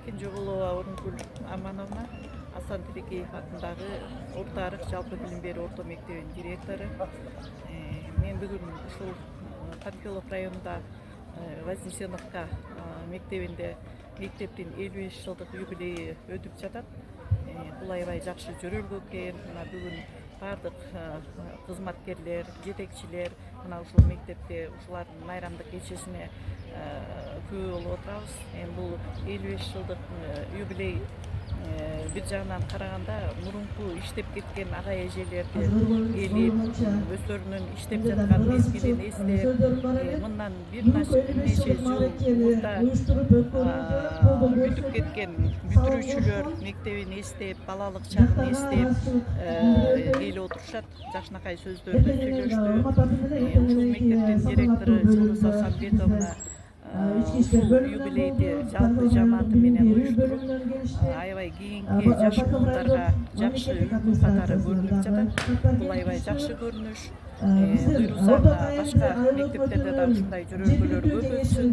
Кинжиғұлова Орынгүл Амановна, Асан Тирекеев атындағы Ортарық жалпы білім беру орта мектебінің директоры. Мен бүгін ушул Панфилов районында Вознесеновка мектебінде мектептин 55 жылдық юбилейі өтүп жатат. Бул аябай жакшы жөрөлгө экен. Бүгүн бардык кызматкерлер, жетекчилер мына ушул мектепте ушулардын майрамдык кечесине күбө болуп отурабыз. Бул 55 жылдык юбилей бир жагынан караганда мурунку иштеп кеткен ага эжелерди келип өздөрүнүн иштеп жаткан мезгилин эстеп, мындан бир нече жыл мурда бүтүп кеткен бүтүрүүчүлөр мектебин эстеп, балалык чагын эстеп келип отурушат. Жакшынакай сөздөрдү сүйлөштү. Ушул мектептин директору Жылдыз Асанбетовна ушул юбилейди жалпы жамааты менен уюштуруп, аябай кийинки жаш буундарга жакшы үлгү катары көрүнүп жатат. Бул аябай жакшы көрүнүш. Буйрусам башка мектептерде да ушундай жөрөлгөлөр көп өтсүн.